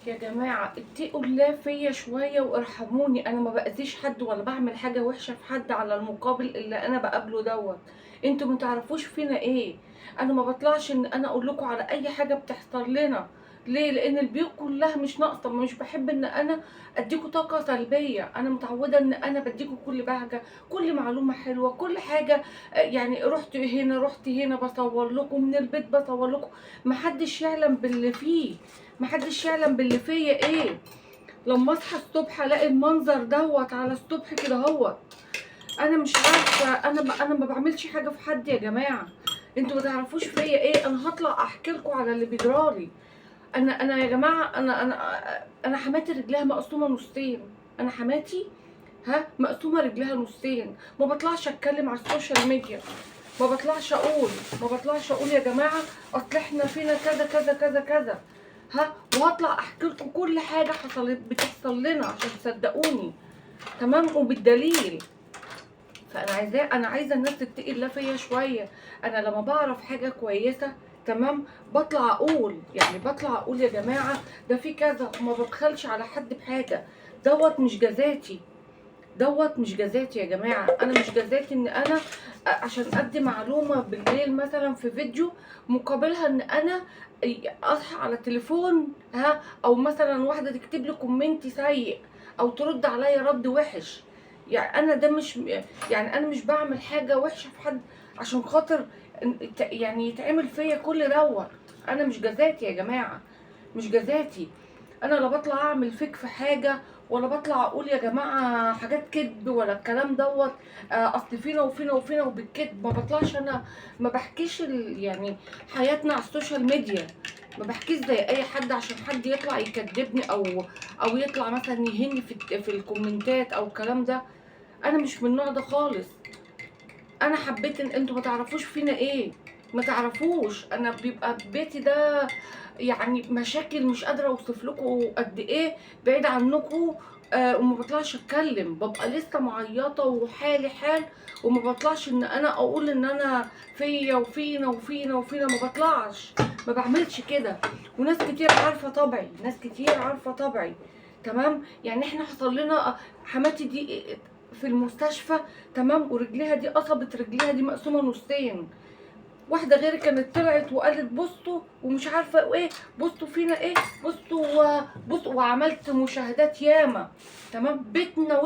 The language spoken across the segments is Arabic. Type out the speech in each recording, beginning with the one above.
يا جماعة اتقوا الله فيا شوية وارحموني. انا ما باذيش حد ولا بعمل حاجة وحشة في حد على المقابل اللي انا بقابله دوت. انتوا ما تعرفوش فينا ايه. انا ما بطلعش ان انا اقول لكم على اي حاجة بتحصل لنا. ليه؟ لان البيوت كلها مش ناقصة. مش بحب ان انا اديكوا طاقة سلبية. انا متعودة ان انا بديكوا كل بهجة، كل معلومة حلوة، كل حاجة. يعني رحت هنا رحت هنا بصور لكم من البيت، بصور لكم. محدش يعلم باللي فيه، محدش يعلم باللي فيا ايه. لما اصحى الصبح الاقي المنظر دوت على الصبح كده هوت. انا مش عارفه، انا ما بعملش حاجه في حد يا جماعه. انتوا ما تعرفوش فيا ايه. انا هطلع احكي لكم على اللي بيجرالي. انا يا جماعه، انا حماتي رجلها مقسومه نصين. انا حماتي مقسومه رجلها نصين. ما بطلعش اتكلم على السوشيال ميديا، ما بطلعش اقول يا جماعه اصل احنا فينا كذا كذا كذا كذا. وهطلع احكي لكم كل حاجه حصلت بتحصل لنا عشان تصدقوني. تمام، وبالدليل. انا عايزه الناس تتقي الله فيا شويه. انا لما بعرف حاجه كويسه، تمام، بطلع اقول يا جماعه ده في كذا، وما ببخلش على حد بحاجه. دوت مش جزاتي، دوت مش جزاتي يا جماعه. انا مش جزاتي ان انا عشان ادي معلومه بالليل مثلا في فيديو، مقابلها ان انا اصحى على تليفون او مثلا واحده تكتب لي كومنت سيء او ترد عليا رد وحش. يعني انا ده مش، يعني انا مش بعمل حاجه وحشه في حد عشان خاطر يعني يتعمل فيا كل دوت. انا مش جزاتي يا جماعه، مش جزاتي. انا لا بطلع اعمل فيك في حاجه، ولا بطلع اقول يا جماعه حاجات كذب ولا الكلام دوت. اصل فينا وفينا وفينا وبالكذب ما بطلعش انا. ما بحكيش يعني حياتنا على السوشيال ميديا. ما بحكيش زي اي حد عشان حد يطلع يكذبني او يطلع مثلا يهني في الكومنتات او الكلام ده. انا مش من النوع ده خالص. انا حبيت ان انتوا ما تعرفوش فينا ايه. ما تعرفوش انا بيبقى بيتي ده يعني مشاكل مش قادره اوصف لكم قد ايه بعيد عنكم. وما بطلعش اتكلم، ببقى لسه معيطه وحالي حال. وما بطلعش ان انا اقول ان انا فيا وفينا وفينا وفينا. ما بطلعش، ما بعملش كده. وناس كتير عارفه طبعي، ناس كتير عارفه طبعي. تمام، يعني احنا حصل لنا حماتي دي في المستشفى، تمام، ورجليها دي قصبت، رجليها دي مقسومه نصين. واحده غيري كانت طلعت وقالت بصوا ومش عارفه ايه، بصوا فينا ايه، بصوا وعملت مشاهدات ياما. تمام، بيتنا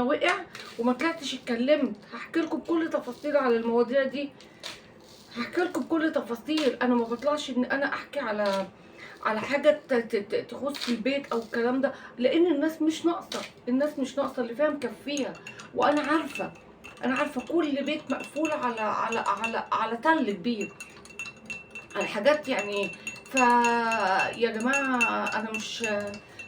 وقع وما طلعتش اتكلمت. هحكي لكم بكل تفاصيل على المواضيع دي، هحكي لكم بكل تفاصيل. انا ما بطلعش ان انا احكي على حاجه تخص البيت او الكلام ده، لان الناس مش ناقصه، الناس مش ناقصه، اللي فيها مكفيها. وانا عارفه، انا عارفه كل بيت مقفول على تل كبير، على حاجات يعني. يا جماعه انا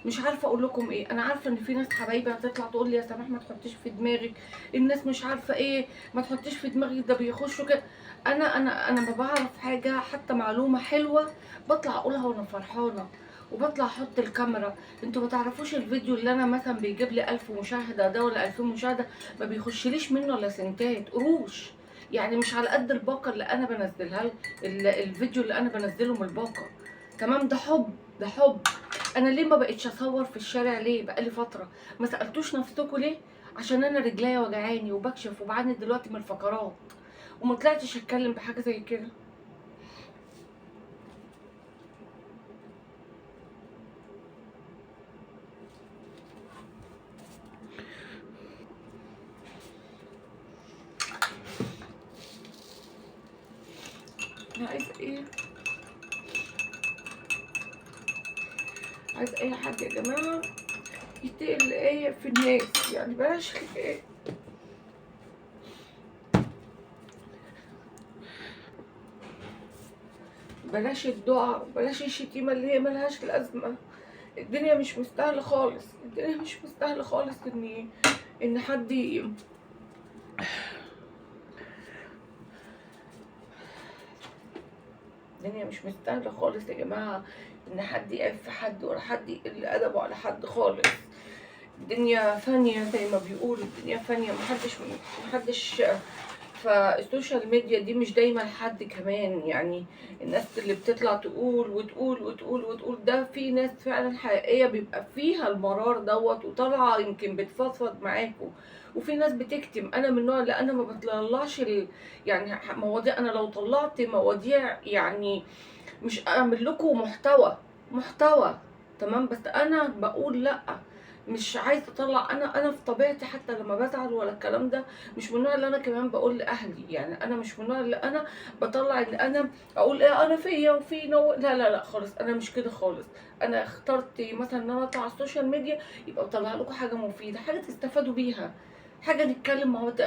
مش عارفه اقول لكم ايه. انا عارفه ان في ناس حبايبي هتطلع تقول لي يا سماح ما تحطيش في دماغك، الناس مش عارفه ايه، ما تحطيش في دماغك ده بيخشوا كده. انا ما بعرف حاجه حتى معلومه حلوه بطلع اقولها وانا فرحانه، وبطلع احط الكاميرا. انتوا ما تعرفوش الفيديو اللي انا مثلا بيجيب لي 1000 مشاهده ده ولا 2000 مشاهده ما بيخشليش منه الا سنتات قروش. يعني مش على قد الباقه اللي انا بنزلها الفيديو اللي انا بنزله من الباقه. تمام، ده حب، ده حب. انا ليه ما بقتش اصور في الشارع؟ ليه بقالي فتره؟ ما سالتوش نفسكم ليه؟ عشان انا رجليا وجعاني وبكشف وبعاني دلوقتي من الفقرات، وما طلعتش اتكلم بحاجه زي كده. انا عايزه ايه؟ عايزه اي حد يا جماعه يتقل ايه في الناس، يعني بلاش ايه، بلاش الدعاء، بلاش الشتيمه اللي هي ملهاش لازمه. الدنيا مش مستاهله خالص، الدنيا مش مستاهله خالص ان حد الدنيا مش مستاهله خالص يا جماعه ان حد يقف في حد ولا حد يقل ادبه على حد خالص. الدنيا فانيه زي ما بيقولوا، الدنيا فانيه، محدش عارفة السوشيال ميديا دي مش دايما حد كمان، يعني الناس اللي بتطلع تقول وتقول وتقول وتقول ده في ناس فعلا حقيقية بيبقى فيها المرار دوت وطالعة يمكن بتفضفض معاكم، وفي ناس بتكتم. انا من النوع اللي انا ما بطلعش يعني مواضيع. انا لو طلعت مواضيع يعني مش اعمل لكم محتوى تمام، بس انا بقول لا، مش عايزه اطلع. انا في طبيعتي حتى لما بزعل ولا الكلام ده مش من النوع اللي انا كمان بقول لاهلي، يعني انا مش من النوع اللي انا بطلع ان انا اقول ايه انا فيا وفي نو، لا خالص، انا مش كده خالص. انا اخترت مثلا ان انا اطلع على السوشيال ميديا يبقى اطلع لكم حاجه مفيده، حاجه تستفادوا بيها، حاجه نتكلم مع بعض،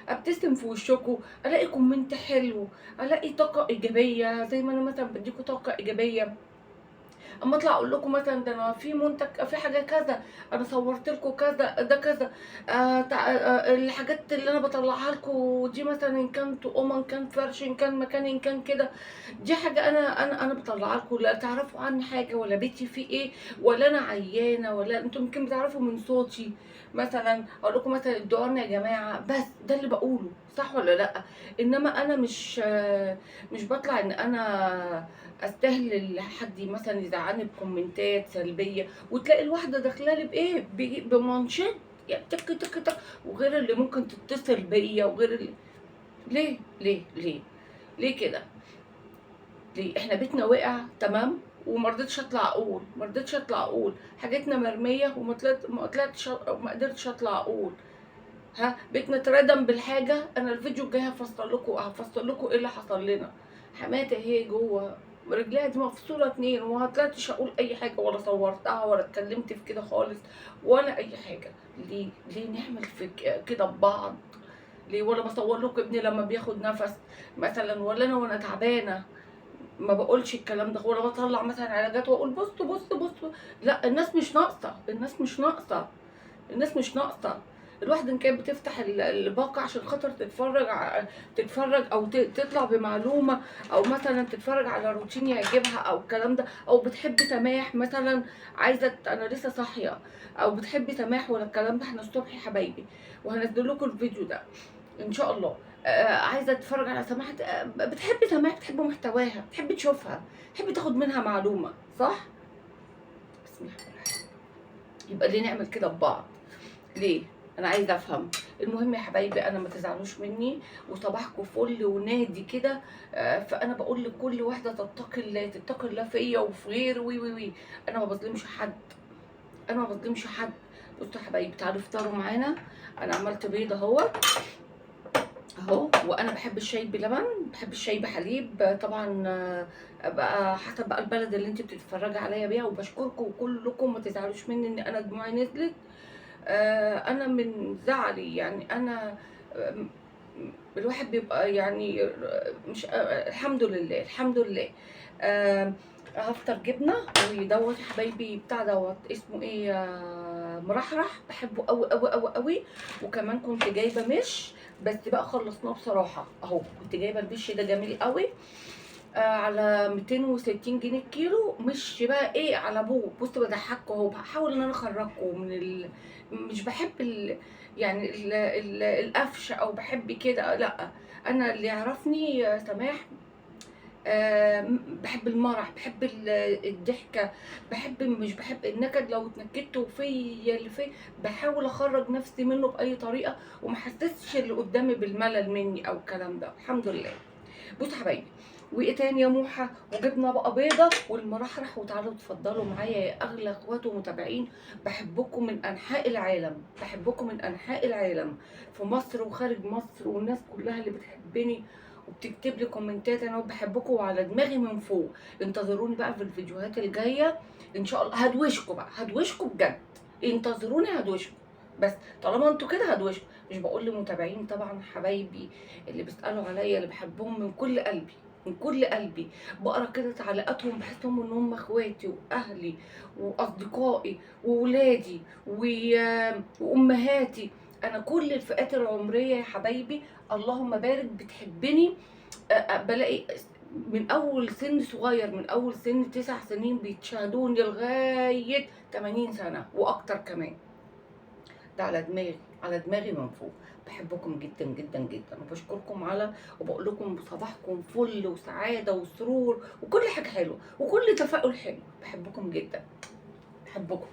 ابتسم في وشكم، الاقي كومنت حلو، الاقي طاقه ايجابيه زي ما انا مثلا بديكوا طاقه ايجابيه. اما اطلع اقول لكم مثلا ده انا في منتج في حاجه كذا، انا صورت لكم كذا ده كذا، الحاجات اللي انا بطلعها لكم دي مثلا ان كان طقم ان كان فرش ان كان مكان ان كان كده، دي حاجه انا بطلعها لكم، لا تعرفوا عني حاجه ولا بيتي فيه ايه ولا انا عيانه، ولا انتم يمكن بتعرفوا من صوتي مثلا اقول لكم مثلا ادعوا لنا يا جماعه، بس ده اللي بقوله، صح ولا لا؟ انما انا مش بطلع ان انا استهل حد مثلا يزعلني بكومنتات سلبيه، وتلاقي الواحده داخله لي بايه بمنشط يعني تك تك تك، وغير اللي ممكن تتصل بيا وغير اللي ليه كده؟ ليه احنا بيتنا وقع تمام ومرضتش اطلع اقول حاجتنا مرميه وما قدرتش اطلع اقول، ها بيتنا اتردم بالحاجه. انا الفيديو الجاي هفصل لكم ايه اللي حصل لنا. حماتي هي جوه رجليها دي مفصوله اتنين، وما طلعتش اقول اي حاجه ولا صورتها ولا اتكلمت في كده خالص ولا اي حاجه. ليه نعمل في كده ببعض؟ ليه؟ ولا بصور لكم ابني لما بياخد نفس مثلا، ولا انا وانا تعبانه ما بقولش الكلام ده، ولا بطلع مثلا علاجات واقول بصوا. لا، الناس مش ناقصه. الواحدة إن كانت بتفتح الباقة عشان خاطر تتفرج أو تطلع بمعلومة، أو مثلا تتفرج على روتين يعجبها أو الكلام ده، أو بتحب سماح مثلا عايزة أنا لسه صاحية، أو بتحبي سماح ولا الكلام ده، احنا الصبح يا حبايبي وهنزل لكم الفيديو ده إن شاء الله. عايزة تتفرج على سماح، بتحبي سماح، بتحب محتواها، بتحب تشوفها، بتحب تاخد منها معلومة، صح؟ بسم الله الرحمن الرحيم. يبقى ليه نعمل كده ببعض؟ ليه؟ انا عايزه افهم. المهم يا حبايبي انا ما تزعلوش مني، وصباحكم فل ونادي كده. فانا بقول لكل واحده تتقي الله فيا وفي غيري وي. انا ما بظلمش حد، بصوا يا حبايبي تعالوا افطروا معانا. انا عملت بيض اهو، وانا بحب الشاي بلبن، بحب الشاي بحليب طبعا. بقى حسب بقى البلد اللي انت بتتفرجي عليا بيها. وبشكركم كلكم، ما تزعلوش مني ان انا دموعي نزلت. انا من زعلي يعني انا الواحد بيبقى يعني مش الحمد لله. هفطر جبنه ودوت يا حبايبي بتاع دوت اسمه ايه، مرحرح، بحبه قوي قوي قوي قوي. وكمان كنت جايبه مش، بس بقى خلصناه بصراحه اهو، كنت جايبه المش ده جميل قوي على 260 جنيه الكيلو. مش بقى ايه على ابوه، بصوا بضحكوا اهو، بحاول ان انا اخرجكم من مش بحب يعني القفش او بحب كده، لا. انا اللي يعرفني سماح، بحب المرح، بحب الضحكه، مش بحب النكد. لو اتنكدت وفيا اللي فيا بحاول اخرج نفسي منه باي طريقه، وما حسسش اللي قدامي بالملل مني او الكلام ده. الحمد لله. بصوا يا حبايبي، وايه تاني يا موحه، وجبنا بقى بيضه والمرحرح. وتعالوا اتفضلوا معايا يا اغلى اخوات ومتابعين، بحبكم من انحاء العالم، في مصر وخارج مصر، والناس كلها اللي بتحبني وبتكتب لي كومنتات. انا بحبكم وعلى دماغي من فوق. انتظروني بقى في الفيديوهات الجايه ان شاء الله، هدوشكم بجد. انتظروني هدوشكم، بس طالما انتوا كده هدوشكم. مش بقول لمتابعين طبعا حبايبي اللي بيسالوا عليا، اللي بحبهم من كل قلبي، بقرا كده تعليقاتهم، بحسهم ان هم اخواتي واهلي واصدقائي وولادي وامهاتي. انا كل الفئات العمريه يا حبايبي اللهم بارك بتحبني. بلاقي من اول سن صغير، من اول سن 9 سنين بيتشاهدوني لغايه 80 سنه واكتر كمان. ده على دماغي. على دماغي من فوق. بحبكم جدا جدا جدا، وبشكركم على، وبقول لكم صباحكم فل وسعاده وسرور وكل حاجه حلوه وكل تفاؤل حلو. بحبكم جدا، بحبكم.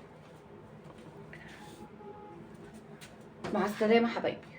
مع السلامه حبايبي.